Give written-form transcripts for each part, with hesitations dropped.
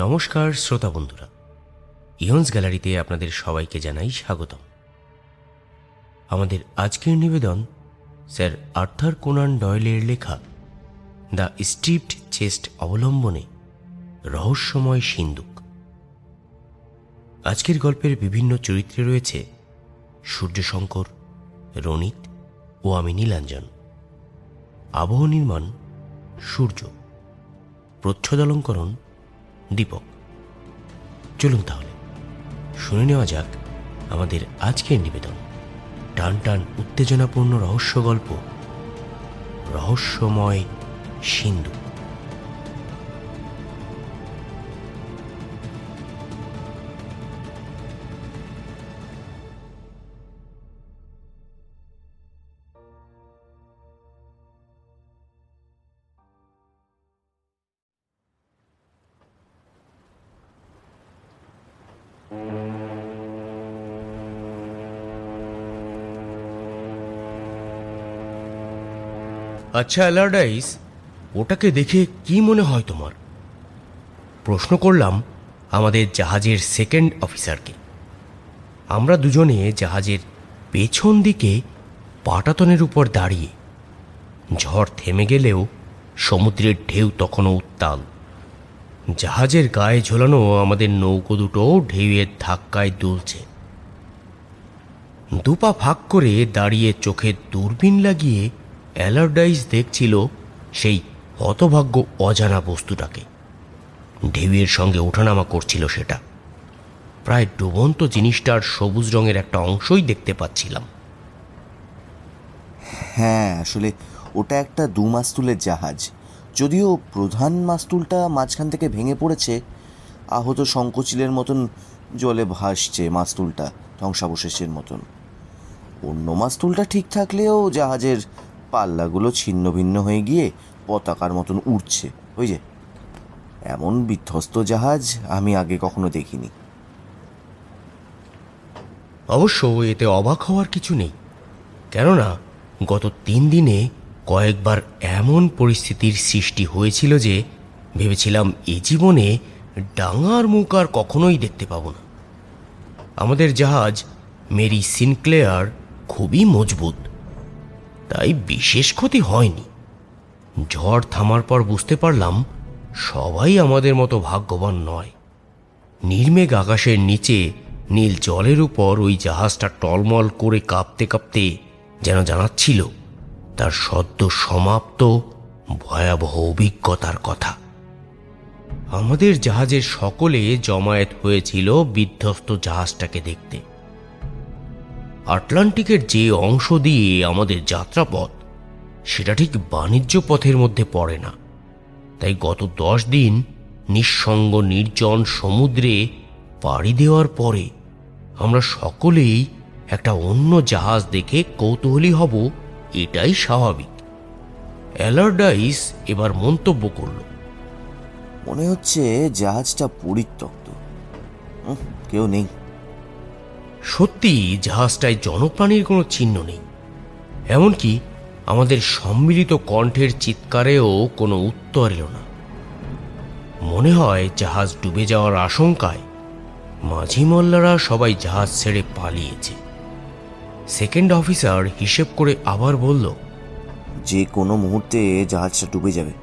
নমস্কার শ্রোতা বন্ধুরা, ইয়ন্স গ্যালারিতে আপনাদের সবাইকে জানাই স্বাগতম। আমাদের আজকের নিবেদন স্যার আর্থার কোনান ডয়েলের লেখা দ্য স্ট্রিপড চেস্ট অবলম্বনে রহস্যময় সিন্দুক। আজকের গল্পের বিভিন্ন চরিত্রে রয়েছে সূর্যশঙ্কর, রনিত ও আমি নীলাঞ্জন। আবহ নির্মাণ সূর্য, প্রচ্ছদালঙ্করণ দীপক। চলুন তাহলে শুনে নেওয়া যাক আমাদের আজকের নিবেদন, টান টান উত্তেজনাপূর্ণ রহস্য গল্প রহস্যময় সিন্ধু। আচ্ছা অ্যালার্ডাইস, ওটাকে দেখে কি মনে হয় তোমার? প্রশ্ন করলাম আমাদের জাহাজের সেকেন্ড অফিসারকে। আমরা দুজনে জাহাজের পেছন দিকে পাটাতনের উপর দাঁড়িয়ে। ঝড় থেমে গেলেও সমুদ্রের ঢেউ তখনও উত্তাল। জাহাজের গায়ে ঝোলানো আমাদের নৌকো দুটো ঢেউয়ের ধাক্কায় দুলছে। দুপা ফাঁক করে দাঁড়িয়ে চোখে দূরবীন লাগিয়ে অ্যালার্ডাইস দেখছিল সেই হতভাগ্য অজানা বস্তুটাকে। ঢেউয়ের সঙ্গে ওঠানামা করছিল সেটা। প্রায় ডুবন্ত জিনিসটার সবুজ রঙের একটা অংশই দেখতে পাচ্ছিলাম। হ্যাঁ, আসলে ওটা একটা মাস্তুলের জাহাজ। যদিও প্রধান মাস্তুলটা মাঝখান থেকে ভেঙে পড়েছে, আহত শঙ্খচিলের মতন জলে ভাসছে মাস্তুলটা, ধ্বংসাবশেষের মতন। অন্য মাস্তুলটা ঠিক থাকলেও জাহাজের পাল্লাগুলো ছিন্ন ভিন্ন হয়ে গিয়ে পতাকার মতন উড়ছে। ওই যে, এমন বিধ্বস্ত জাহাজ আমি আগে কখনো দেখিনি। অবশ্য এতে অবাক হওয়ার কিছু নেই, কেননা গত 3 দিনে কয়েকবার এমন পরিস্থিতির সৃষ্টি হয়েছিল যে ভেবেছিলাম এ জীবনে ডাঙার মুখ আর কখনোই দেখতে পাবো না। আমাদের জাহাজ মেরি সিনক্লেয়ার খুবই মজবুত, তাই বিশেষ ক্ষতি হয়নি। ঝড় থামার পর বুঝতে পারলাম সবাই আমাদের মতো ভাগ্যবান নয়। নির্মেঘ আকাশের নিচে নীল জলের উপর ওই জাহাজটা টলমল করে কাঁপতে কাঁপতে যেন জানাচ্ছিল তার সদ্য সমাপ্ত ভয়াবহ অভিজ্ঞতার কথা। আমাদের জাহাজের সকলে জমায়েত হয়েছিল বিধ্বস্ত জাহাজটাকে দেখতে। আটলান্টিকের যে অংশ দিয়ে আমাদের যাত্রাপথ, সেটা ঠিক বাণিজ্য পথের মধ্যে পড়ে না। তাই গত 10 দিন নিঃসঙ্গ নির্জন সমুদ্রে পাড়ি দেওয়ার পরে আমরা সকলেই একটা অন্য জাহাজ দেখে কৌতূহলী হব, এটাই স্বাভাবিক। অ্যালার্ডাইস এবার মন্তব্য করল, মনে হচ্ছে জাহাজটা পরিত্যক্ত, কেউ নেই। সত্যি জাহাজটায় জনপ্রাণীর কোনো চিহ্ন নেই। এমনকি আমাদের সম্মিলিত কণ্ঠের চিৎকারেও কোনো উত্তর এলো না। মনে হয় জাহাজ ডুবে যাওয়ার আশঙ্কায় মাঝি মোল্লারা সবাই জাহাজ ছেড়ে পালিয়েছে। সেকেন্ড অফিসার হিসেব করে আবার বলল, যে কোনো মুহূর্তে জাহাজটা ডুবে যাবে।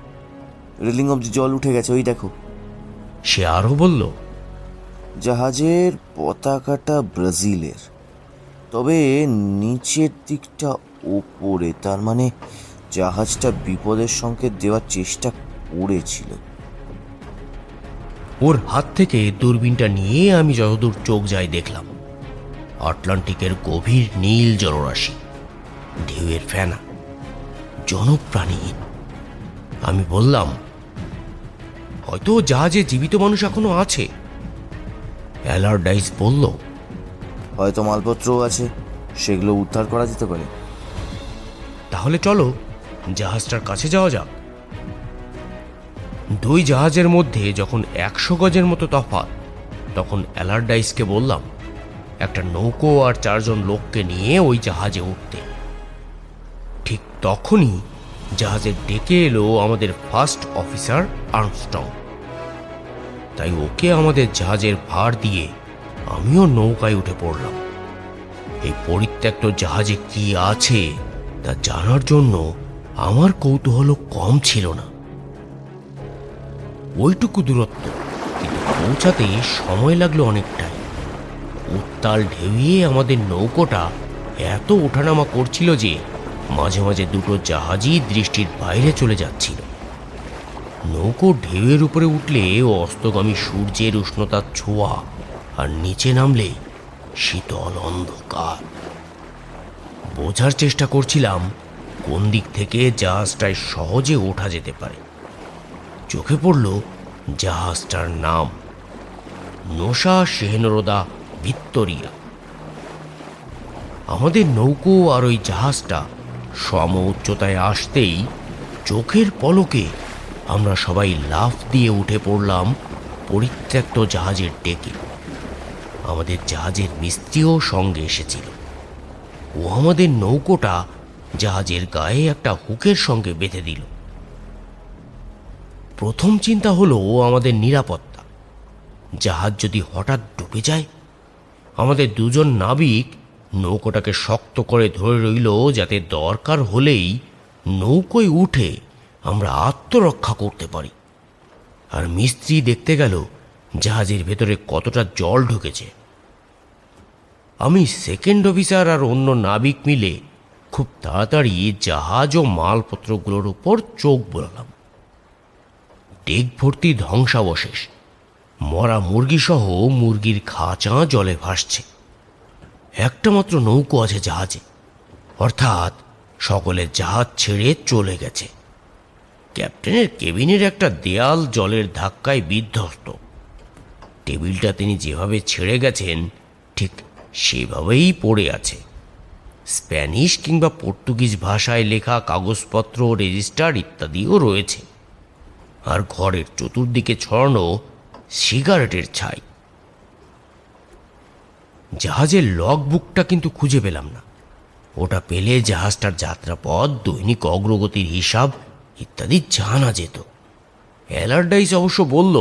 রেলিং অব্দি জল উঠে গেছে, ওই দেখো। সে আরও বলল, জাহাজের পতাকাটা ব্রাজিলের, তবে নিচের দিকটা ওপরে। তার মানে জাহাজটা বিপদের সংকেত দেওয়ার চেষ্টা করেছিল। ওর হাত থেকে দূরবীনটা নিয়ে আমি যতদূর চোখ যাই দেখলাম আটলান্টিকের গভীর নীল জলরাশি, ঢেউয়ের ফেনা, জনপ্রাণীহীন। আমি বললাম, হয়তো জাহাজে জীবিত মানুষ এখনো আছে। অ্যালার্ডাইস বলল, হয়তো মালপত্রও আছে, সেগুলো উদ্ধার করা যেতে পারে। তাহলে চলো জাহাজটার কাছে যাওয়া যাক। 2 জাহাজের মধ্যে যখন 100 গজের মতো তফাৎ, তখন অ্যালার্ডাইসকে বললাম একটা নৌকো আর 4 জন লোককে নিয়ে ওই জাহাজে উঠতে। ঠিক তখনই জাহাজের ডেকে এলো আমাদের ফার্স্ট অফিসার আর্মস্ট্রং। তাই ওকে আমাদের জাহাজের ভার দিয়ে আমিও নৌকায় উঠে পড়লাম। এই পরিত্যক্ত জাহাজে কি আছে তা জানার জন্য আমার কৌতূহল কম ছিল না। ওইটুকু দূরত্ব, কিন্তু পৌঁছাতে সময় লাগলো অনেকটাই। উত্তাল ঢেউয়ে আমাদের নৌকোটা এত ওঠানামা করছিল যে মাঝে মাঝে দুটো জাহাজই দৃষ্টির বাইরে চলে যাচ্ছিল। নৌকো ঢেউয়ের উপরে উঠলে অস্তগামী সূর্যের উষ্ণতার ছোঁয়া, আর নিচে নামলে শীতল অন্ধকার। বোঝার চেষ্টা করছিলাম কোন দিক থেকে জাহাজটায় সহজে ওঠা যেতে পারে। চোখে পড়ল জাহাজটার নাম, নোসা সেহেনরোদা ভিক্টোরিয়া। আমাদের নৌকো আর ওই জাহাজটা সম উচ্চতায় আসতেই চোখের পলকে আমরা সবাই লাফ দিয়ে উঠে পড়লাম পরিত্যক্ত জাহাজের ডেকে। আমাদের জাহাজের মিস্ত্রিও সঙ্গে এসেছিল। ও আমাদের নৌকোটা জাহাজের গায়ে একটা হুকের সঙ্গে বেঁধে দিল। প্রথম চিন্তা হলো আমাদের নিরাপত্তা। জাহাজ যদি হঠাৎ ডুবে যায়, আমাদের দুজন নাবিক নৌকোটাকে শক্ত করে ধরে রইল, যাতে দরকার হলেই নৌকোয় উঠে আমরা আত্মরক্ষা করতে পারি। আর মিস্ত্রি দেখতে গেল জাহাজের ভেতরে কতটা জল ঢুকেছে। আমি সেকেন্ড অফিসার আর অন্য নাবিক মিলে খুব তাড়াতাড়ি জাহাজ ও মালপত্রগুলোর উপর চোখ বোলালাম। ডেক ভর্তি ধ্বংসাবশেষ, মরা মুরগিসহ মুরগির খাঁচা জলে ভাসছে। একটা মাত্র নৌকো আছে জাহাজে, অর্থাৎ সকলে জাহাজ ছেড়ে চলে গেছে। ক্যাপ্টেনের কেবিনের একটা দেয়াল জলের ধাক্কায় বিধ্বস্ত। টেবিলটা তিনি যেভাবে ছেড়ে গেছেন ঠিক সেভাবেই পড়ে আছে। স্প্যানিশ কিংবা পর্তুগিজ ভাষায় লেখা কাগজপত্র, রেজিস্টার ইত্যাদিও রয়েছে। আর ঘরের চতুর্দিকে ছড়ানো সিগারেটের ছাই। জাহাজের লগ বুকটা কিন্তু খুঁজে পেলাম না। ওটা পেলে জাহাজটার যাত্রাপথ, দৈনিক অগ্রগতির হিসাব ইত্যাদি জানা যেত। অ্যালারডাইস অবশ্য বলল,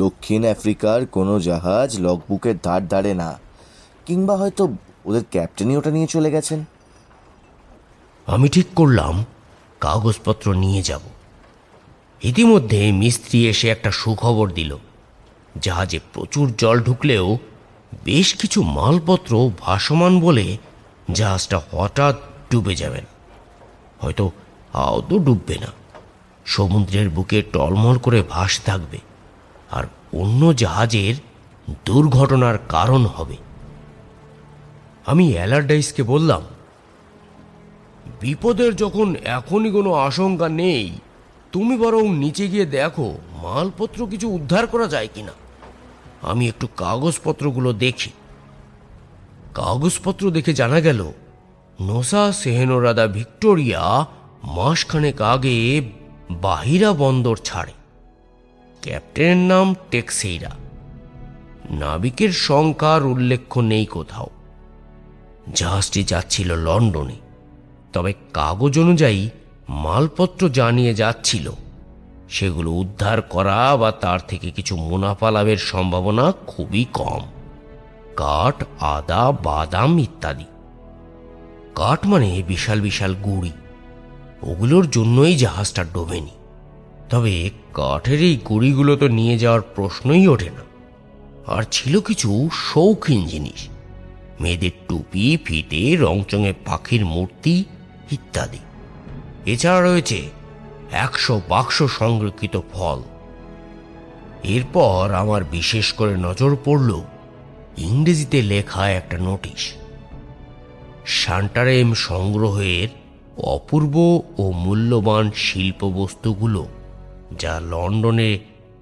দক্ষিণ আফ্রিকার কোনো জাহাজ লগবুকের ধার ধারে না, কিংবা হয়তো ওদের ক্যাপ্টেনই ওটা নিয়ে চলে গেছেন। আমি ঠিক করলাম কাগজপত্র নিয়ে যাব। ইতিমধ্যে মিস্ত্রি এসে একটা সুখবর দিল। জাহাজে প্রচুর জল ঢুকলেও বেশ কিছু মালপত্র ভাসমান বলে জাহাজটা হঠাৎ ডুবে যাবে না, হয়তো আদৌ ডুববে না, সমুদ্রের বুকে টলমল করে ভাসে থাকবে, আর অন্য জাহাজের দুর্ঘটনার কারণ হবে। আমি অ্যালারডাইসকে বললাম, বিপদের যখন এখনই কোনো আশঙ্কা নেই, তুমি বরং নিচে গিয়ে দেখো মালপত্র কিছু উদ্ধার করা যায় কিনা। আমি একটু কাগজপত্রগুলো দেখি। কাগজপত্র দেখে জানা গেল নোসা সেহেনরোদা ভিক্টোরিয়া মাসখানেক আগে বাহিরা বন্দর ছাড়ে। ক্যাপ্টেনের নাম টেক্সেইরা। নাবিকের সংখ্যার উল্লেখ্য নেই কোথাও। জাহাজটি যাচ্ছিল লন্ডনে, তবে কাগজ অনুযায়ী মালপত্র জানিয়ে যাচ্ছিল সেগুলো উদ্ধার করা বা তার থেকে কিছু মুনাফা লাভের সম্ভাবনা খুবই কম। কাঠ, আদা, বাদাম ইত্যাদি। কাঠ মানে বিশাল বিশাল গুঁড়ি, ওগুলোর জন্যই জাহাজটা ডোবেনি। তবে কাঠের এই গুঁড়িগুলো তো নিয়ে যাওয়ার প্রশ্নই ওঠে না। আর ছিল কিছু শৌখিন জিনিস, মেয়েদের টুপি, ফিতে, রংচঙে পাখির মূর্তি ইত্যাদি। এছাড়া রয়েছে 100 বাক্স সংরক্ষিত ফল। এরপর আমার বিশেষ করে নজর পড়ল ইংরেজিতে লেখা একটা নোটিশ। সান্টারেম সংগ্রহের অপূর্ব ও মূল্যবান শিল্পবস্তুগুলো যা লন্ডনে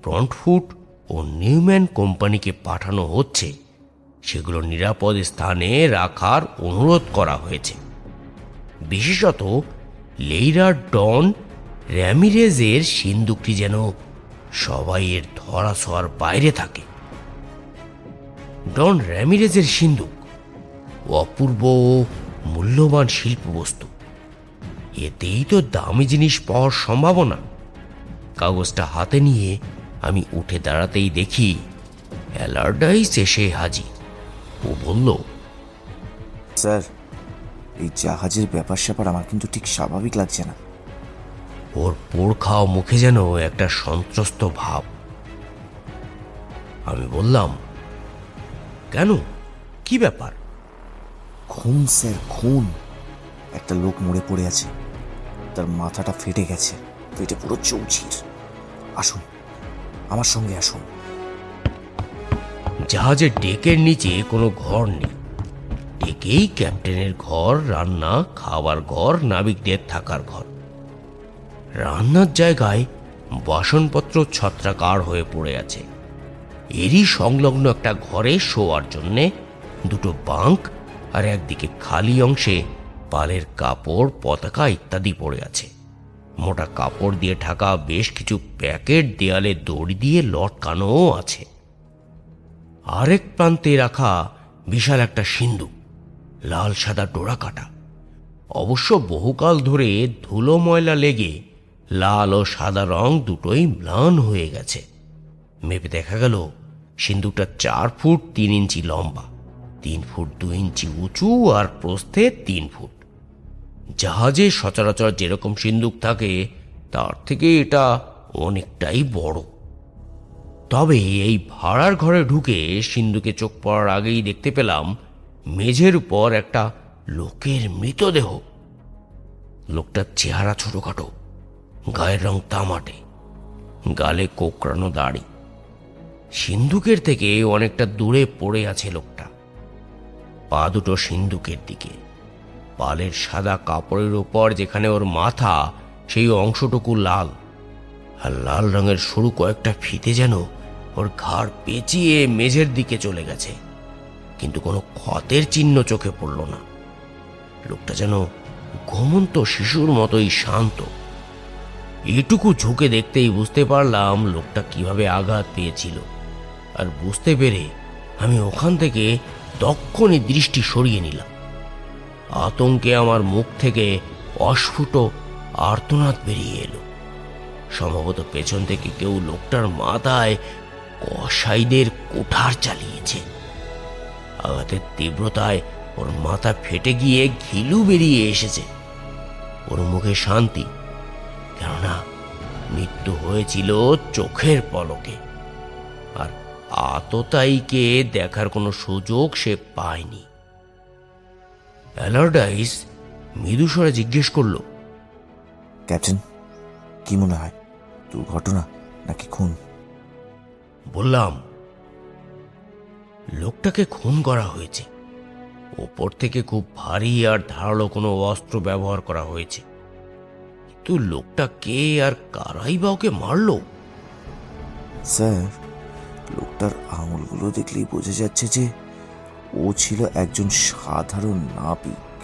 ব্রন্টফুট ও নিউম্যান কোম্পানিকে পাঠানো হচ্ছে, সেগুলো নিরাপদ স্থানে রাখার অনুরোধ করা হয়েছে। বিশেষত লেইরা ডন র্যামিরেজের সিন্দুকটি যেন সবাই এর ধরাছোঁয়ার বাইরে থাকে। ডন র্যামিরেজের সিন্দুক অপূর্ব মূল্যবান শিল্পবস্তু, এতেই তো দামি জিনিস পাওয়ার সম্ভাবনা। কাগজটা হাতে নিয়ে আমি উঠে দাঁড়াতেই দেখি অ্যালার্ডাইস এসে হাজির। ও বলল, স্যার, এই জাহাজের ব্যাপার স্যাপার আমার কিন্তু ঠিক স্বাভাবিক লাগছে না। ওর পোড় খাওয়া মুখে যেন একটা সন্ত্রস্ত ভাব। আমি বললাম, কেন, কি ব্যাপার? খুন স্যার, খুন। একটা লোক মরে পড়ে আছে, তার মাথাটা ফেটে গেছে, পেটে পুরো চৌচির। আসুন, আমার সঙ্গে আসুন। জাহাজের ডেকের নিচে কোনো ঘর নেই। ডেকেই ক্যাপ্টেনের ঘর, রান্না, খাবার ঘর, নাবিকদের থাকার ঘর। রান্নার জায়গায় বাসনপত্র ছত্রাকার হয়ে পড়ে আছে। এরই সংলগ্ন একটা ঘরে শোয়ার জন্যে দুটো বাঙ্ক, আর একদিকে খালি অংশে পালের কাপড়, পতাকা ইত্যাদি পড়ে আছে। মোটা কাপড় দিয়ে ঢাকা বেশ কিছু প্যাকেট দেয়ালে দড়ি দিয়ে লটকানোও আছে। আরেক প্রান্তে রাখা বিশাল একটা সিন্দুক, লাল সাদা ডোরা কাটা। অবশ্য বহুকাল ধরে ধুলো ময়লা লেগে লাল ও সাদা রং দুটোই ম্লান হয়ে গেছে। মেপে দেখা গেল সিন্দুকটা 4 ফুট 3 ইঞ্চি লম্বা, 3 ফুট 2 ইঞ্চি উঁচু, আর প্রস্থে 3 ফুট। জাহাজে সচরাচর যেরকম সিন্দুক থাকে তার থেকে এটা অনেকটাই বড়। তবে এই ভাড়ার ঘরে ঢুকে সিন্দুকে চোখ পড়ার আগেই দেখতে পেলাম মেঝের উপর একটা লোকের মৃতদেহ। লোকটার চেহারা ছোটখাটো, গায়ের রং তামাটে, গালে কোকড়ানো দাড়ি। সিন্দুকের থেকে অনেকটা দূরে পড়ে আছে লোকটা, পা দুটো সিন্দুকের দিকে। পালের সাদা কাপড়ের উপর যেখানে ওর মাথা, সেই অংশটুকু লাল, আর লাল রঙের সরু কয়েকটা ফিতে যেন ওর ঘাড় পেঁচিয়ে মেঝের দিকে চলে গেছে, কিন্তু কোনো ক্ষতের চিহ্ন চোখে পড়ল না। লোকটা যেন ঘুমন্ত শিশুর মতোই শান্ত। এইটুকু ঝুঁকে দেখতেই বুঝতে পারলাম লোকটা কিভাবে আঘাত পেয়েছিল, আর বুঝতে পেরে আমি ওখান থেকে তক্ষুনি দৃষ্টি সরিয়ে নিলাম। আতঙ্কে আমার মুখ থেকে অস্ফুট আর্তনাদ বেরিয়ে এলো। সম্ভবত পেছন থেকে কেউ লোকটার মাথায় কসাইদের কুঠার চালিয়েছে। আঘাতের তীব্রতায় ওর মাথা ফেটে গিয়ে ঘিলু বেরিয়ে এসেছে। ওর মুখে শান্তি, কেননা মৃত্যু হয়েছিল চোখের পলকে, আর আততায়ীকে দেখার কোনো সুযোগ সে পায়নি। অ্যালার্ডাইস মৃদুস্বরে জিজ্ঞেস করল, ক্যাপ্টেন, কি মনে হয়, দুর্ঘটনা নাকি খুন? বললাম, লোকটাকে খুন করা হয়েছে। ওপর থেকে খুব ভারী আর ধারালো কোনো অস্ত্র ব্যবহার করা হয়েছে, কিন্তু লোকটা কে আর কারাই বা ওকে মারলো? স্যার, লোকটার আঙুলগুলো দেখলেই বোঝা যাচ্ছে যে ও ছিল একজন সাধারণ নাবিক।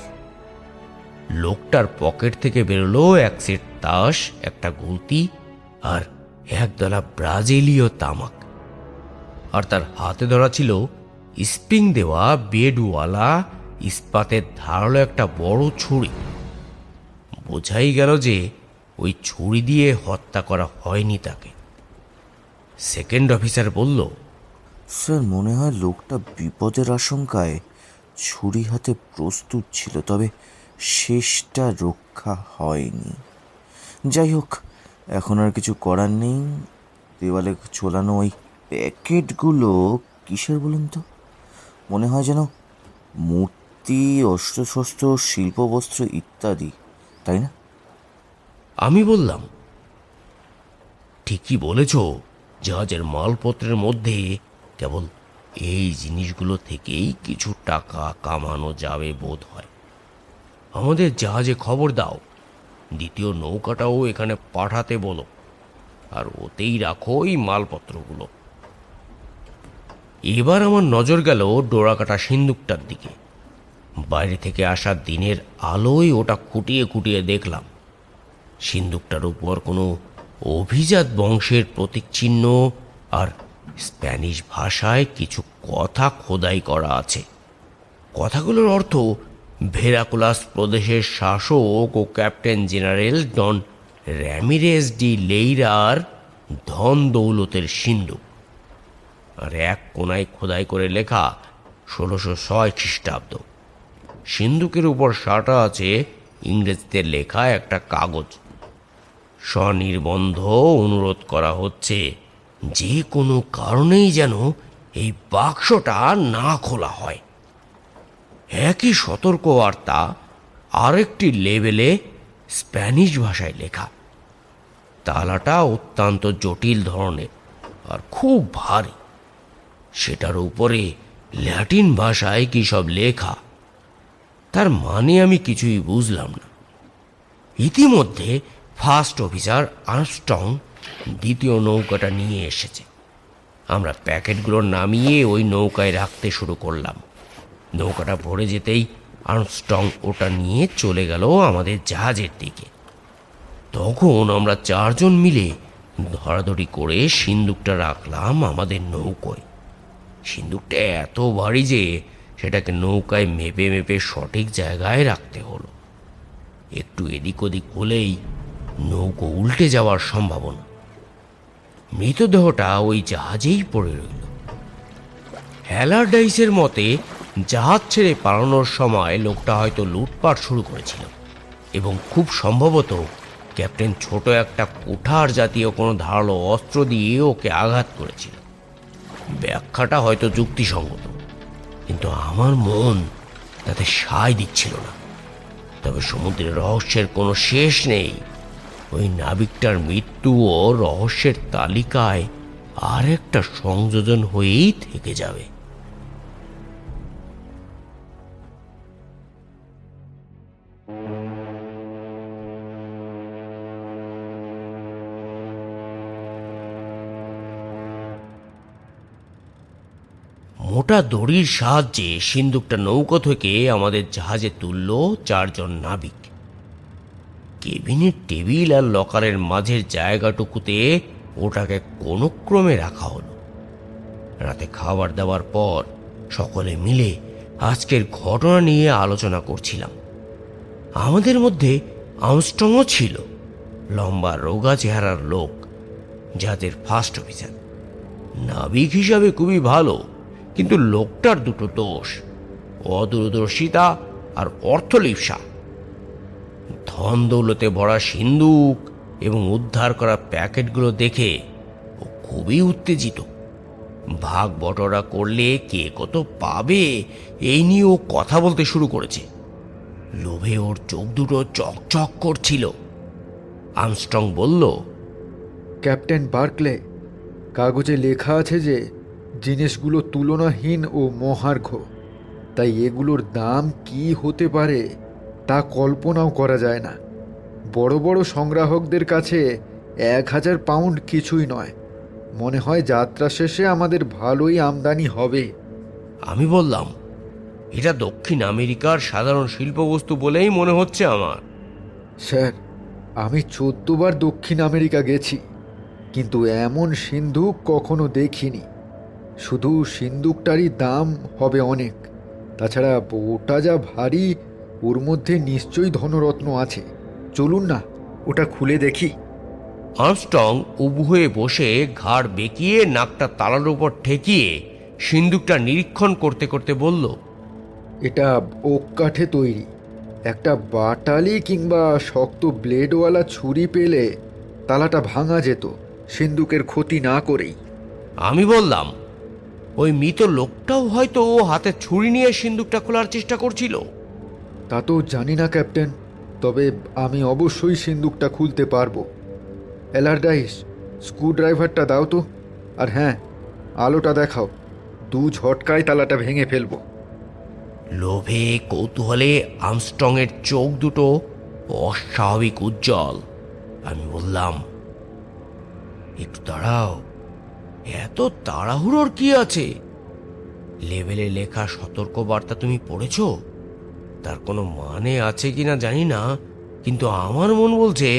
লোকটার পকেট থেকে বেরোলো এক সেট তাস, একটা গুলতি, আর একদলা ব্রাজিলীয় তামাক। আর তার হাতে ধরা ছিল স্প্রিং দেওয়া বেডওয়ালা ইস্পাতের ধারালো একটা বড় ছুরি। বোঝাই গেল যে ওই ছুরি দিয়ে হত্যা করা হয়নি তাকে। সেকেন্ড অফিসার বলল, স্যার, মনে হয় লোকটা বিপদের আশঙ্কায় ছুরি হাতে প্রস্তুত ছিল, তবে শেষটা রক্ষা হয়নি। যাই হোক, এখন আর কিছু করার নেই। দেওয়ালে ঝোলানো ওই প্যাকেটগুলো কিসের বলুন তো? মনে হয় যেন মূর্তি, অস্ত্রশস্ত্র, শিল্পবস্ত্র ইত্যাদি, তাই না? আমি বললাম, ঠিকই বলেছ, জাহাজের মালপত্রের মধ্যে কেবল এই জিনিসগুলো থেকেই কিছু টাকা কামানো যাবে বোধ হয়। আমাদের জাহাজে খবর দাও, দ্বিতীয় নৌকাটাও এখানে পাঠাতে বলো, আর ওতেই রাখো এই মালপত্রগুলো। এবার আমার নজর গেল ডোরাকাটা সিন্দুকটার দিকে। বাইরে থেকে আসা দিনের আলোয় ওটা খুঁটিয়ে খুঁটিয়ে দেখলাম। সিন্দুকটার উপর কোনো অভিজাত বংশের প্রতীকচিহ্ন আর স্প্যানিশ ভাষায় কিছু কথা খোদাই করা আছে। কথাগুলোর অর্থ ভেরাকুলাস প্রদেশের শাসক ও ক্যাপ্টেন জেনারেল ডন র্যামিরেজ ডি লেইরার ধন দৌলতের সিন্ধুক, আর এক কোনায় খোদাই করে লেখা 1606 খ্রিস্টাব্দ। সিন্ধুকের উপর সাঁটা আছে ইংরেজিতে লেখা একটা কাগজ। স্বনির্বন্ধ অনুরোধ করা হচ্ছে যে কোনো কারণেই যেন এই বাক্সটা না খোলা হয়। একই সতর্কবার্তা আরেকটি লেবেলে স্প্যানিশ ভাষায় লেখা। তালাটা অত্যন্ত জটিল ধরনের আর খুব ভারী। সেটার উপরে ল্যাটিন ভাষায় কি সব লেখা, তার মানে আমি কিছুই বুঝলাম না। ইতিমধ্যে ফার্স্ট অফিসার আর্মস্ট্রং দ্বিতীয় নৌকাটা নিয়ে এসেছে। আমরা প্যাকেটগুলো নামিয়ে ওই নৌকায় রাখতে শুরু করলাম। নৌকাটা ভরে যেতেই আর্মস্ট্রং ওটা নিয়ে চলে গেল আমাদের জাহাজের দিকে। তখন আমরা 4 জন মিলে ধরাধরি করে সিন্দুকটা রাখলাম আমাদের নৌকোয়। সিন্দুকটা এত ভারী যে সেটাকে নৌকায় মেপে মেপে সঠিক জায়গায় রাখতে হলো। একটু এদিক ওদিক হলেই নৌকো উল্টে যাওয়ার সম্ভাবনা। মৃতদেহটা ওই জাহাজেই পড়ে রইল। অ্যালারডাইসের মতে জাহাজ ছেড়ে পালানোর সময় লোকটা হয়তো লুটপাট শুরু করেছিল এবং খুব সম্ভবত ক্যাপ্টেন ছোট একটা কুঠার জাতীয় কোনো ধারালো অস্ত্র দিয়ে ওকে আঘাত করেছিল। ব্যাখ্যাটা হয়তো যুক্তিসঙ্গত, কিন্তু আমার মন তাতে সায় দিচ্ছিল না। তবে সমুদ্রের রহস্যের কোনো শেষ নেই। ওই নাবিকটার মৃত্যুও রহস্যের তালিকায় আর একটা সংযোজন হয়েই থেকে যাবে। মোটা দড়ির সাহায্যে সিন্দুকটা নৌকো থেকে আমাদের জাহাজে তুলল 4 জন নাবিক। কেবিনের টেবিল আর লকারের মাঝের জায়গাটুকুতে ওটাকে কোনো ক্রমে রাখা হলো। রাতে খাবার দাবার পর সকলে মিলে আজকের ঘটনা নিয়ে আলোচনা করছিলাম। আমাদের মধ্যে আর্মস্ট্রংও ছিল, লম্বা রোগা চেহারার লোক, জাহাজের ফার্স্ট অফিসার। নাবিক হিসাবে খুবই ভালো, কিন্তু লোকটার দুটো দোষ: অদূরদর্শিতা আর অর্থলিপ্সা। ধন দৌলতে ভরা সিন্দুক এবং উদ্ধার করা প্যাকেটগুলো দেখে ও খুবই উত্তেজিত। ভাগ বটরা করলে কে কত পাবে এই নিয়ে ও কথা বলতে শুরু করেছে। লোভে ওর চোখ দুটো চকচক করছিল। আর্মস্ট্রং বলল, ক্যাপ্টেন বার্কলে, কাগজে লেখা আছে যে জিনিসগুলো তুলনাহীন ও মহার্ঘ, তাই এগুলোর দাম কি হতে পারে তা কল্পনাও করা যায় না। বড় বড় সংগ্রাহকদের কাছে 1000 পাউন্ড কিছুই নয়। মনে হয় যাত্রা শেষে আমাদের ভালোই আমদানি হবে। আমি বললাম, এটা দক্ষিণ আমেরিকার সাধারণ শিল্পবস্তু বলেই মনে হচ্ছে আমার। স্যার, আমি 14 বার দক্ষিণ আমেরিকা গেছি, কিন্তু এমন সিন্দুক কখনো দেখিনি। শুধু সিন্দুকটারই দাম হবে অনেক। তাছাড়া ওটা যা ভারী, ওর মধ্যে নিশ্চয়ই ধনরত্ন আছে। চলুন না, ওটা খুলে দেখি। আর্মস্ট্রং উবু হয়ে বসে ঘাড় বেঁকিয়ে নাকটা তালার উপর ঠেকিয়ে সিন্দুকটা নিরীক্ষণ করতে করতে বলল, এটা ওক কাঠে তৈরি। একটা বাটালি কিংবা শক্ত ব্লেডওয়ালা ছুরি পেলে তালাটা ভাঙা যেত, সিন্দুকের ক্ষতি না করেই। আমি বললাম, ওই মৃত লোকটাও হয়তো হাতে ছুরি নিয়ে সিন্দুকটা খোলার চেষ্টা করছিল। তা তো জানি না ক্যাপ্টেন, তবে আমি অবশ্যই সিন্দুকটা খুলতে পারবো। অ্যালারডাইস, স্ক্রুড্রাইভারটা দাও তো। আর হ্যাঁ, আলোটা দেখাও। 2 ঝটকায় তালাটা ভেঙে ফেলবো। লোভে কৌতূহলে আর্মস্ট্রংয়ের চোখ দুটো অস্বাভাবিক উজ্জ্বল। আমি বললাম, একটু দাঁড়াও, এত তাড়াহুড়োর কি আছে? লেবেলে লেখা সতর্কবার্তা তুমি পড়েছ? তার কোনো মানে আছে কিনা জানি না, কিন্তু আমার মন বলছে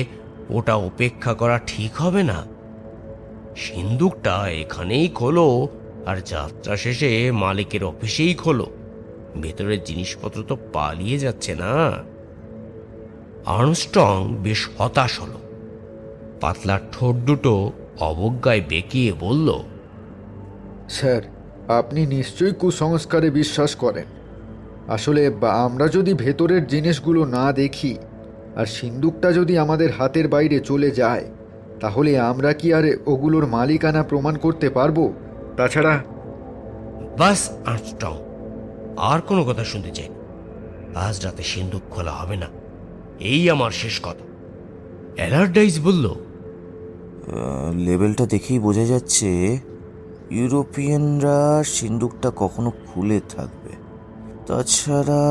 ওটা উপেক্ষা করা ঠিক হবে না। সিন্দুকটা এখানেই খোলো আর যাত্রা শেষে মালিকের অফিসেই খোলো। ভেতরের জিনিসপত্র তো পালিয়ে যাচ্ছে না। আর্মস্ট্রং বেশ হতাশ হলো। পাতলা ঠোঁট দুটো অবজ্ঞায় বেঁকিয়ে বলল, স্যার, আপনি নিশ্চয়ই কুসংস্কারে বিশ্বাস করেন। আসলে আমরা যদি ভেতরের জিনিসগুলো না দেখি আর সিন্দুকটা যদি আমাদের হাতের বাইরে চলে যায়, তাহলে আমরা কি আর ওগুলোর মালিকানা প্রমাণ করতে পারবো? তাছাড়া বাস আর্মস্ট্রং, আর কোনো কথা শুনতে চাই না। আজ রাতে সিন্দুক খোলা হবে না, এই আমার শেষ কথা। অ্যালারডাইস বলল, লেবেলটা দেখেই বোঝা যাচ্ছে ইউরোপিয়ানরা সিন্দুকটা কখনো খুলে থাকবে। তাছাড়া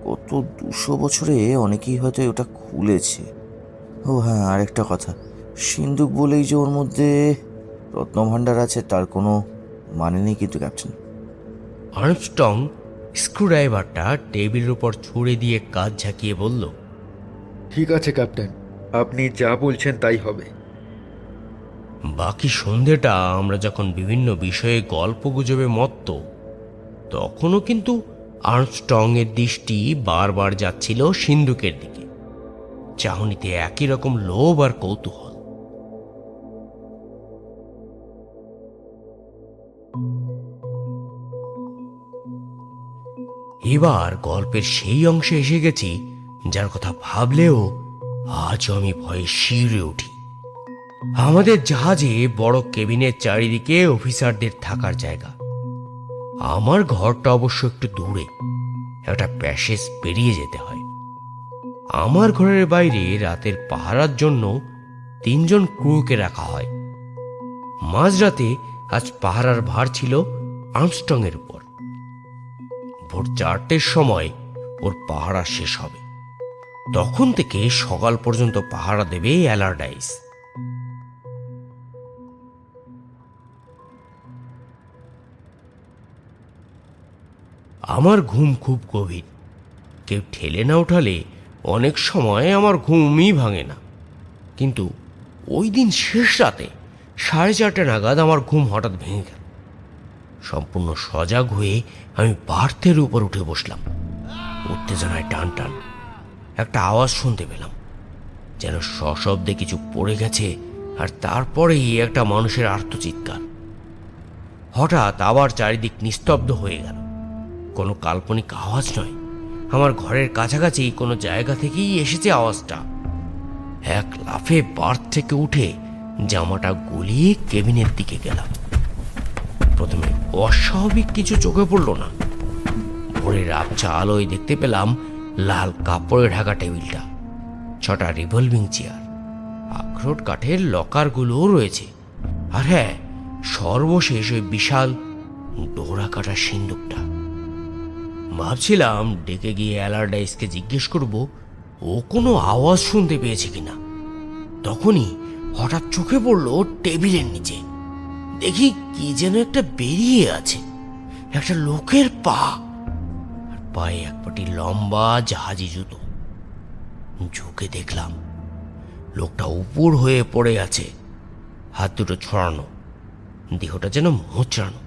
গত 200 বছরে অনেকেই হয়তো ওটা খুলেছে। ও হ্যাঁ, আরেকটা কথা, সিন্দুক বলেই যে ওর মধ্যে রত্নভাণ্ডার আছে তার কোনো মানে নেই কিন্তু ক্যাপ্টেন। আর্মস্ট্রং স্ক্রুড্রাইভারটা টেবিলের উপর ছুঁড়ে দিয়ে কাজ ঝাঁকিয়ে বলল, ঠিক আছে ক্যাপ্টেন, আপনি যা বলছেন তাই হবে। বাকি সন্ধেটা আমরা যখন বিভিন্ন বিষয়ে গল্প গুজবে মত্ত, তখনও কিন্তু আর্মস্ট্রং এর দৃষ্টি বারবার যাচ্ছিল সিন্দুকের দিকে, চাহনিতে একই রকম লোভ আর কৌতূহল। এবার গল্পের সেই অংশে এসে গেছি যার কথা ভাবলেও আজও আমি ভয়ে শিউরে উঠি। আমাদের জাহাজে বড় কেবিনের চারিদিকে অফিসারদের থাকার জায়গা। আমার ঘরটা অবশ্য একটু দূরে, একটা প্যাসেজ পেরিয়ে যেতে হয়। আমার ঘরের বাইরে রাতের পাহারার জন্য 3 জন ক্রুকে রাখা হয়। মাঝরাতে আজ পাহারার ভার ছিল আর্মস্ট্রং এর উপর। ভোর 4টের সময় ওর পাহারা শেষ হবে, তখন থেকে সকাল পর্যন্ত পাহারা দেবে অ্যালারডাইস। আমার ঘুম খুব গভীর, কেউ ঠেলে না উঠালে অনেক সময় আমার ঘুমই ভাঙে না। কিন্তু ওই দিন শেষ রাতে 4:30 নাগাদ আমার ঘুম হঠাৎ ভেঙে গেল। সম্পূর্ণ সজাগ হয়ে আমি বার্থের উপর উঠে বসলাম। উত্তেজনায় টান টান একটা আওয়াজ শুনতে পেলাম, যেন সশব্দে কিছু পড়ে গেছে, আর তারপরেই একটা মানুষের আর্তচিৎকার। হঠাৎ আবার চারিদিক নিস্তব্ধ হয়ে গেল। কোনো কাল্পনিক আওয়াজ নয়, আমার ঘরের কাছাকাছি কোনো জায়গা থেকেই এসেছে আওয়াজটা। এক লাফে বার্থ থেকে উঠে জামাটা গলিয়ে কেবিনের দিকে গেলাম। প্রথমে অস্বাভাবিক কিছু চোখে পড়ল না। ভোরের আবছা আলোয় দেখতে পেলাম লাল কাপড়ে ঢাকা টেবিলটা, 6টা রিভলভিং চেয়ার, আখরোট কাঠের লকারগুলোও রয়েছে, আর হ্যাঁ, সর্বশেষ ওই বিশাল ডোরা কাটা সিন্দুকটা। ভাবছিলাম ডেকে গিয়ে অ্যালারডাইসকে জিজ্ঞেস করব ও কোনো আওয়াজ শুনতে পেয়েছে কিনা। তখনই হঠাৎ চোখে পড়লো টেবিলের নিচে। দেখি কি যেন একটা বেরিয়ে আছে, একটা লোকের পা, আর পায়ে এক পাটি লম্বা জাহাজি জুতো। ঝুঁকে দেখলাম লোকটা উপর হয়ে পড়ে আছে, হাত দুটো ছড়ানো, দেহটা যেন মোচড়ানো।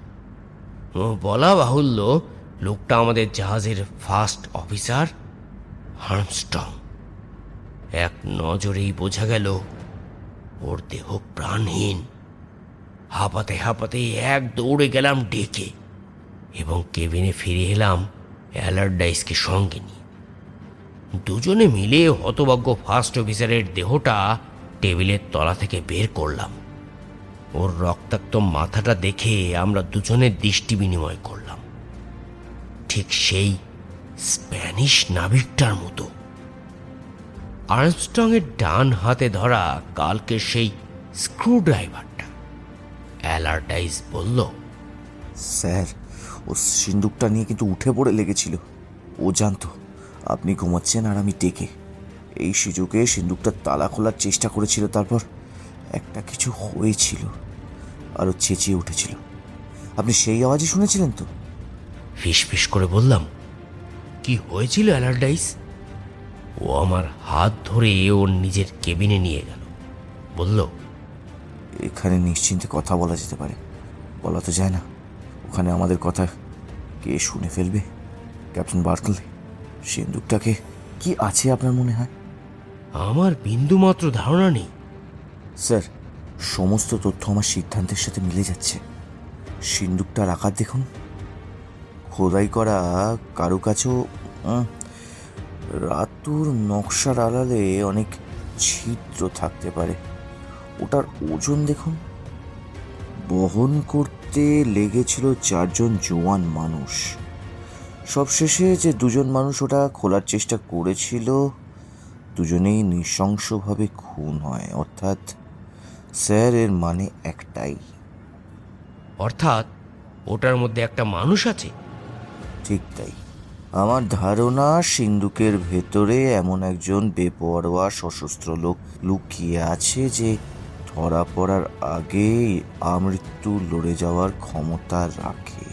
বলা বাহুল্য লোকটা আমাদের জাহাজের ফার্স্ট অফিসার আর্মস্ট্রং। এক নজরেই বোঝা গেল ওর দেহ প্রাণহীন। হাঁপাতে হাঁপাতে এক দৌড়ে গেলাম ডেকে, এবং কেবিনে ফিরে এলাম অ্যালারডাইসকে সঙ্গে নিয়ে। দুজনে মিলে হতভাগ্য ফার্স্ট অফিসারের দেহটা টেবিলের তলা থেকে বের করলাম। ওর রক্তাক্ত মাথাটা দেখে আমরা দুজনের দৃষ্টি বিনিময় করলাম, ঠিক সেই স্প্যানিশ নাবিকটার মতো। আর্মস্ট্রং এর ডান হাতে ধরা কালকে সেই স্ক্রুড্রাইভারটা। অ্যালারডাইস বলল, স্যার, ও সিন্দুকটা নিয়ে কিন্তু উঠে পড়ে লেগেছিল। ও জানতো আপনি ঘুমাচ্ছেন আর আমি ডেকে এই সুযোগে সিন্দুকটা তালা খোলার চেষ্টা করেছিল। তারপর একটা কিছু হয়েছিল, আরও চেঁচিয়ে উঠেছিল। আপনি সেই আওয়াজই শুনেছিলেন তো? ফিস ফিস করে বললাম, কি হয়েছিল অ্যালারডাইস? ও আমার হাত ধরে ওর নিজের কেবিনে নিয়ে গেল। বলল, এখানে নিশ্চিন্তে কথা বলা যেতে পারে, বলা তো যায় না। ওখানে আমাদের কথা কে শুনে ফেলবে? ক্যাপ্টেন বার্কলে, সিন্দুকটাকে কি আছে আপনার মনে হয়? আমার বিন্দুমাত্র ধারণা নেই। স্যার, সমস্ত তথ্য আমার সিদ্ধান্তের সাথে মিলে যাচ্ছে। সিন্দুকটার আকার দেখুন, খোদাই করা কারুকাছেও রাতুর নকশার আড়ালে অনেক ছিদ্র থাকতে পারে। ওটার ওজন দেখুন, বহন করতে লেগেছিল 4 জন জোয়ান মানুষ। সবশেষে যে 2 জন মানুষ ওটা খোলার চেষ্টা করেছিল, দুজনেই নৃশংসভাবে খুন হয়। অর্থাৎ স্যার, এর মানে একটাই। অর্থাৎ ওটার মধ্যে একটা মানুষ আছে? ঠিক তাই। আমার ধারণা সিন্দুকের ভেতরে এমন একজন বেপরোয়া সশস্ত্র লোক লুকিয়ে আছে যে ধরা পড়ার আগেই আমৃত্যু লড়ে যাওয়ার ক্ষমতা রাখে।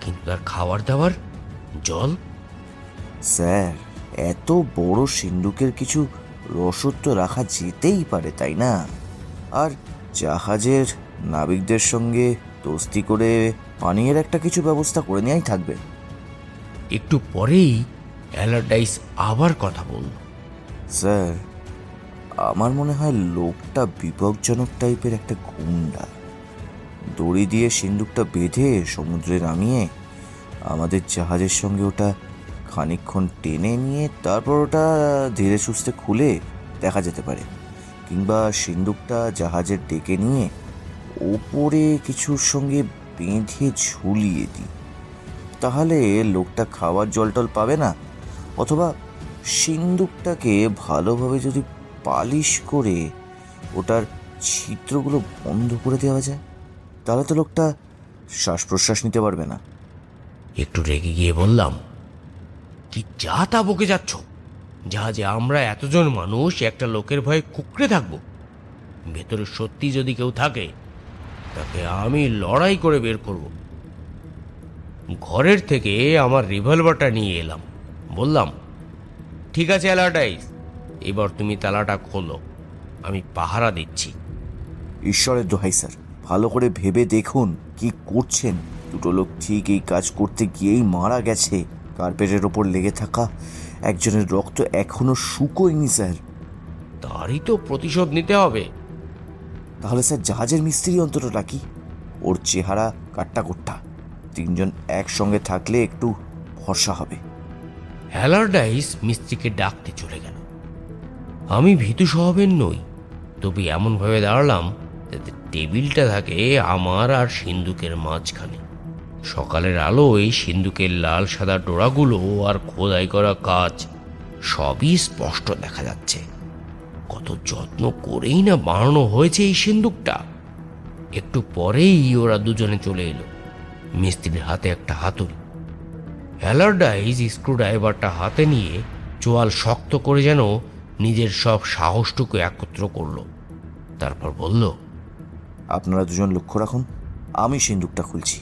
কিন্তু তার খাবার দাবার, জল? স্যার, এত বড় সিন্দুকের কিছু রসদ তো রাখা যেতেই পারে, তাই না? আর জাহাজের নাবিকদের সঙ্গে দোস্তি করে পানীয়ের একটা কিছু ব্যবস্থা করে নেওয়াই থাকবে। একটু পরেই অ্যালারডাইস আবার কথা বলল। স্যার, আমার মনে হয় লোকটা বিপজ্জনক টাইপের একটা গুন্ডা। দড়ি দিয়ে সিন্দুকটা বেঁধে সমুদ্রে নামিয়ে আমাদের জাহাজের সঙ্গে ওটা খানিকক্ষণ টেনে নিয়ে তারপর ওটা ধীরে সুস্থে খুলে দেখা যেতে পারে। কিংবা সিন্দুকটা জাহাজের ডেকে নিয়ে ওপরে কিছুর সঙ্গে বেঁধে ঝুলিয়ে দিই। তাহলে লোকটা খাওয়ার জল টল পাবে না। অথবা সিন্দুকটাকে ভালোভাবে যদি পালিশ করে ওটার ছিদ্রগুলো বন্ধ করে দেওয়া যায়, তাহলে তো লোকটা শ্বাস প্রশ্বাস নিতে পারবে না। একটু রেগে গিয়ে বললাম, কি যা তা বকে যাচ্ছ? জাহাজে আমরা এতজন মানুষ একটা লোকের ভয়ে কুঁকড়ে থাকবো? ভেতরে সত্যি যদি কেউ থাকে, তাকে আমি লড়াই করে বের করব। ঘরের থেকে আমার রিভলভারটা নিয়ে এলাম। বললাম, ঠিক আছে অ্যালারডাইস, এবার তুমি তালাটা খোলো, আমি পাহারা দিচ্ছি। ঈশ্বরের দোহাই স্যার, ভালো করে ভেবে দেখুন কি করছেন। 2 লোক ঠিক এই কাজ করতে গিয়েই মারা গেছে। কার্পেটের ওপর লেগে থাকা একজনের রক্ত এখনো শুকোয়নি স্যার। তারই তো প্রতিশোধ নিতে হবে। তাহলে স্যার, জাহাজের মিস্ত্রি অন্তরটা কি? ওর চেহারা কাট্টা 3 জন একসঙ্গে থাকলে একটু ভরসা হবে। অ্যালারডাইস মিস্ত্রিকে ডাকতে চলে গেল। আমি ভীতু স্বভাবের নই, তবে এমনভাবে দাঁড়ালাম যাতে টেবিলটা থাকে আমার আর সিন্দুকের মাঝখানে। সকালের আলোয় সিন্দুকের লাল সাদা ডোরাগুলো আর খোদাই করা কাজ সবই স্পষ্ট দেখা যাচ্ছে। কত যত্ন করেই না বানানো হয়েছে এই সিন্দুকটা। একটু পরেই ওরা দুজনে চলে এলো। মিস্ত্রির হাতে একটা হাতুড়ি। অ্যালারডাইস স্ক্রুড্রাইভারটা হাতে নিয়ে চোয়াল শক্ত করে যেন নিজের সব সাহসটুকু একত্র করলো। তারপর বলল, আপনারা 2 জন লক্ষ্য রাখুন, আমি সিন্দুকটা খুলছি।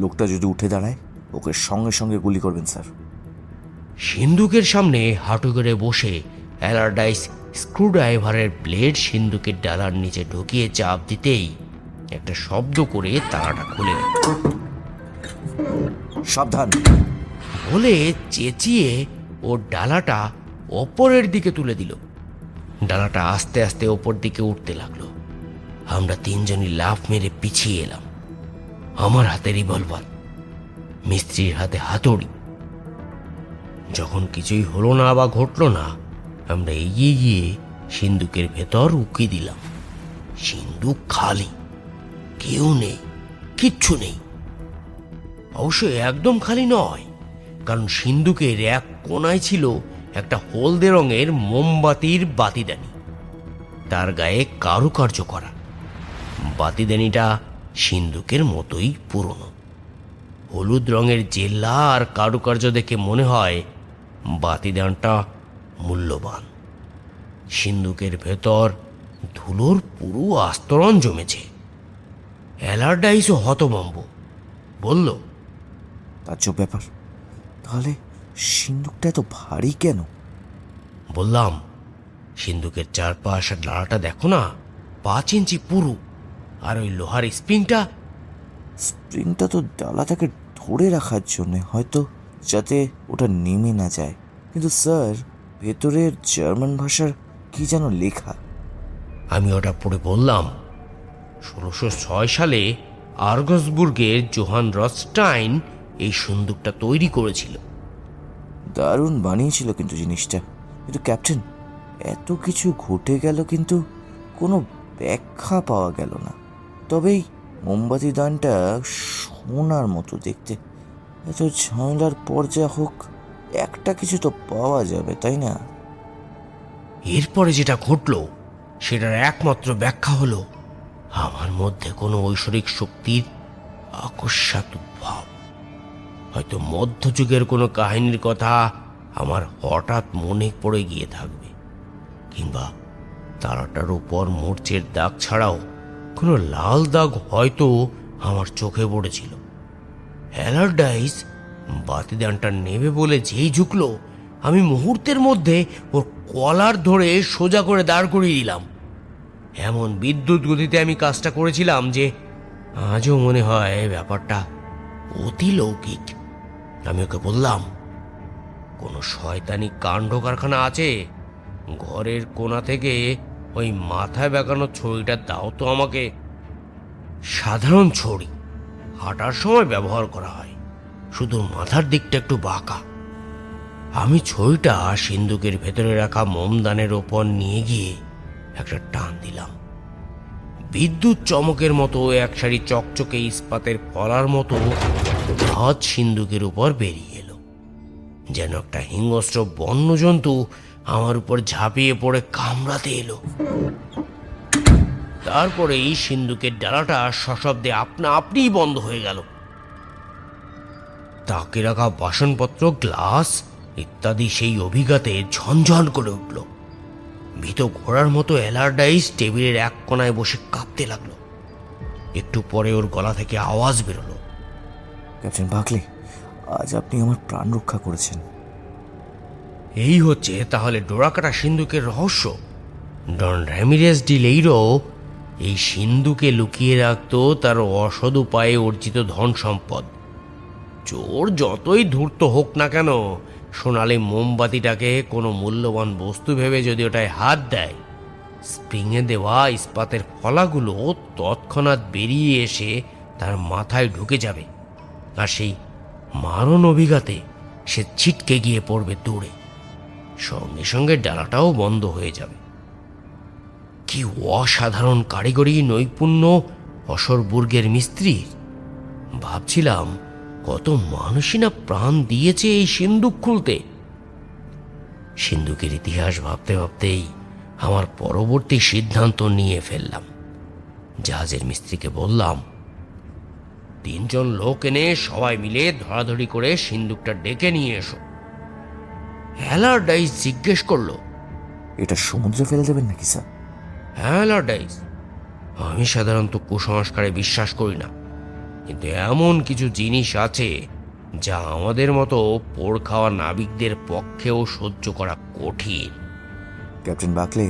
লোকটা যদি উঠে দাঁড়ায়, ওকে সঙ্গে সঙ্গে গুলি করবেন স্যার। সিন্দুকের সামনে হাঁটু করে বসে অ্যালারডাইস স্ক্রুড্রাইভারের ব্লেড সিন্দুকের ডালার নিচে ঢুকিয়ে চাপ দিতেই একটা শব্দ করে তালাটা খুলে গেল। সাবধান বলে চেঁচিয়ে ওর ডালাটা ওপরের দিকে তুলে দিল। ডালাটা আস্তে আস্তে ওপর দিকে উঠতে লাগলো। আমরা 3 জনই লাফ মেরে পিছিয়ে এলাম। আমার হাতে রিভলভার, মিস্ত্রির হাতে হাতুড়ি। যখন কিছুই হলো না বা ঘটলো না, আমরা এগিয়ে গিয়ে সিন্দুকের ভেতর উকি দিলাম। সিন্দুক খালি, কেউ নেই, কিচ্ছু নেই। অবশ্য একদম খালি নয়, কারণ সিন্দুকের এক কোনায় ছিল একটা হলদে রঙের মোমবাতির বাতিদানি। তার গায়ে কারুকার্য করা। বাতিদানিটা সিন্দুকের মতোই পুরনো। হলুদ রঙের জেল্লা আর কারুকার্য দেখে মনে হয় বাতিদানটা মূল্যবান। সিন্দুকের ভেতর ধুলোর পুরো আস্তরণ জমেছে। অ্যালারডাইসও হতভম্ব। বলল, তাজ্জব ব্যাপার, তাহলে সিন্দুকটা এত ভারী কেন? বললাম, সিন্দুকের চারপাশ আর ডালাটা দেখো না, 5 ইঞ্চি পুরু। আর ওই লোহার স্প্রিংটা তো ডালাটাকে ধরে রাখার জন্য, হয়তো যাতে ওটা নেমে না যায়। কিন্তু স্যার, ভেতরের জার্মান ভাষার কি যেন লেখা। আমি ওটা পড়ে বললাম, 1606 সালে আর্গসবুর্গের জোহান রস্টাইন এই সিন্দুকটা তৈরি করেছিল। দারুণ বানিয়েছিল কিন্তু জিনিসটা। কিন্তু ক্যাপ্টেন, এত কিছু ঘটে গেল কিন্তু কোনো ব্যাখ্যা পাওয়া গেল না। তবেই মোমবাতি দানটা সোনার মতো দেখতে। এত ঝামেলার পর যা হোক একটা কিছু তো পাওয়া যাবে, তাই না? এরপরে যেটা ঘটলো সেটার একমাত্র ব্যাখ্যা হলো আমার মধ্যে কোনো ঐশ্বরিক শক্তির আকস্মাত উদ্ভব। হয়তো মধ্যযুগের কোনো কাহিনীর কথা আমার হঠাৎ মনে পড়ে গিয়ে থাকবে, কিংবা তারাটার উপর মূর্চের দাগ ছাড়াও কোনো লাল দাগ হয়তো আমার চোখে পড়েছিল। অ্যালারডাইস বাতিদানটা নেবে বলে যেই ঝুঁকলো, আমি মুহূর্তের মধ্যে ওর কলার ধরে সোজা করে দাঁড় করিয়ে দিলাম। এমন বিদ্যুৎ গতিতে আমি কাজটা করেছিলাম যে আজও মনে হয় ব্যাপারটা অতি লৌকিক। আমি ওকে বললাম, কোনো শয়তানি কাণ্ড কারখানা আছে, ঘরের কোণা থেকে ওই মাথায় বেঁকানো ছড়িটা দাও তো আমাকে। সাধারণ ছড়ি, হাঁটার সময় ব্যবহার করা হয়, শুধু মাথার দিকটা একটু বাঁকা। আমি ছড়িটা সিন্দুকের ভেতরে রাখা মোমদানের ওপর নিয়ে গিয়ে একটা টান দিলাম। বিদ্যুৎ চমকের মতো এক সারি চকচকে ইস্পাতের ফলার মতো হাত সিন্দুকের উপর বেরিয়ে এলো, যেন একটা হিংস্র বন্যজন্তু আমার উপর ঝাঁপিয়ে পড়ে কামড়াতে এলো। তারপরে এই সিন্দুকের ডালাটা সশব্দে আপনা আপনিই বন্ধ হয়ে গেল। তাকে রাখা বাসনপত্র, গ্লাস ইত্যাদি সেই অভিঘাতে ঝনঝন করে উঠল। ভীত ঘোড়ার মতো অ্যালারডাইস টেবিলের এক কোনায় বসে কাঁপতে লাগলো। একটু পরে ওর গলা থেকে আওয়াজ বেরোলো, ক্যাপ্টেন বাকলে, আজ আপনি আমার প্রাণ রক্ষা করেছেন। এই হচ্ছে তাহলে ডোরাকাটা সিন্দুকের রহস্য। ডন র্যামিরেজ ডি লেইরো এই সিন্দুকে লুকিয়ে রাখত তার অসৎ উপায়ে অর্জিত ধন সম্পদ। চোর যতই ধূর্ত হোক না কেন, সোনালি মোমবাতিটাকে কোনো মূল্যবান বস্তু ভেবে যদি ওটায় হাত দেয়, স্প্রিংয়ে দেওয়া ইস্পাতের ফলাগুলো তৎক্ষণাৎ বেরিয়ে এসে তার মাথায় ঢুকে যাবে, আর সেই মারণ অভিঘাতে সে ছিটকে গিয়ে পড়বে দূরে। সঙ্গে সঙ্গে ডালাটাও বন্ধ হয়ে যাবে। কি অসাধারণ কারিগরি নৈপুণ্য অসরবুর্গের মিস্ত্রির! ভাবছিলাম কত মানুষই না প্রাণ দিয়েছে এই সিন্দুক খুলতে। সিন্দুকের ইতিহাস ভাবতে ভাবতেই আমার পরবর্তী সিদ্ধান্ত নিয়ে ফেললাম। জাহাজের মিস্ত্রিকে বললাম, 3 জন লোক এনে সবাই মিলে ধরাধরি করে সিন্দুকটা ডেকে নিয়ে এসো। অ্যালারডাইস জিজ্ঞেস করলো, এটা সমুদ্রে ফেলে দেবেন নাকি স্যার? অ্যালারডাইস, আমি সাধারণত কুসংস্কারে বিশ্বাস করি না, কিন্তু এমন কিছু জিনিস আছে যা আমাদের মতো পোড় খাওয়া নাবিকদের পক্ষেও সহ্য করা কঠিন। ক্যাপ্টেন বাকলে,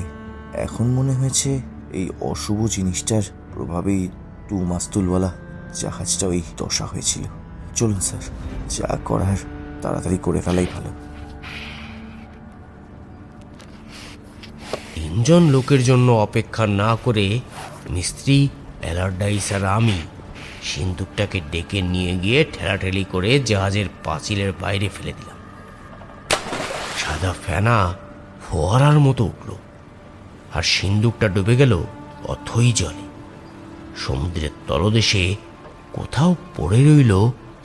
এখন মনে হয়েছে এই অশুভ জিনিসটার প্রভাবেই মাস্তুলওয়ালা জাহাজটা ওই দশা হয়েছিল। চলুন স্যার, যা করার তাড়াতাড়ি করে ফেলাই ভালো। 3 জন লোকের জন্য অপেক্ষা না করে মিস্ত্রি, অ্যালারডাইস আর আমি সিন্দুকটাকে ডেকে নিয়ে গিয়ে ঠেলাঠেলি করে জাহাজের পাঁচিলের বাইরে ফেলে দিলাম। সাদা ফেনা ফোয়ারার মতো উঠল, আর সিন্দুকটা ডুবে গেল অথই জলে। সমুদ্রের তলদেশে কোথাও পড়ে রইল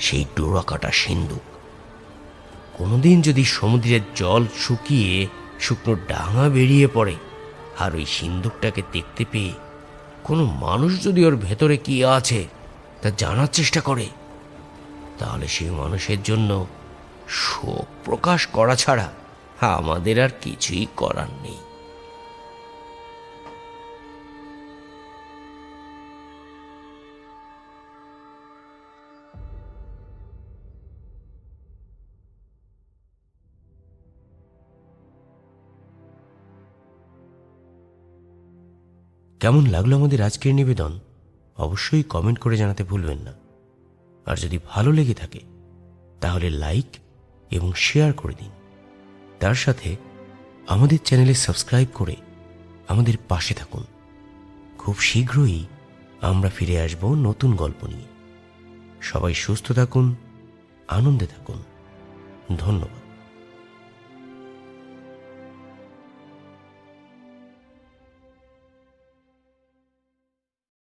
সেই ডোরাকাটা সিন্দুক। কোনোদিন যদি সমুদ্রের জল শুকিয়ে শুকনো ডাঙা বেরিয়ে পড়ে, আর ওই সিন্দুকটাকে দেখতে পেয়ে কোনো মানুষ যদি ওর ভেতরে কি আছে তা জানার চেষ্টা করে, তাহলে সেই মানুষের জন্য শোক প্রকাশ করা ছাড়া আমাদের আর কিছুই করার নেই। কেমন লাগলো আমাদের আজকের নিবেদন অবশ্যই কমেন্ট করে জানাতে ভুলবেন না। আর যদি ভালো লেগে থাকে তাহলে লাইক এবং শেয়ার করে দিন। তার সাথে আমাদের চ্যানেলে সাবস্ক্রাইব করে আমাদের পাশে থাকুন। খুব শীঘ্রই আমরা ফিরে আসব নতুন গল্প নিয়ে। সবাই সুস্থ থাকুন, আনন্দে থাকুন। ধন্যবাদ।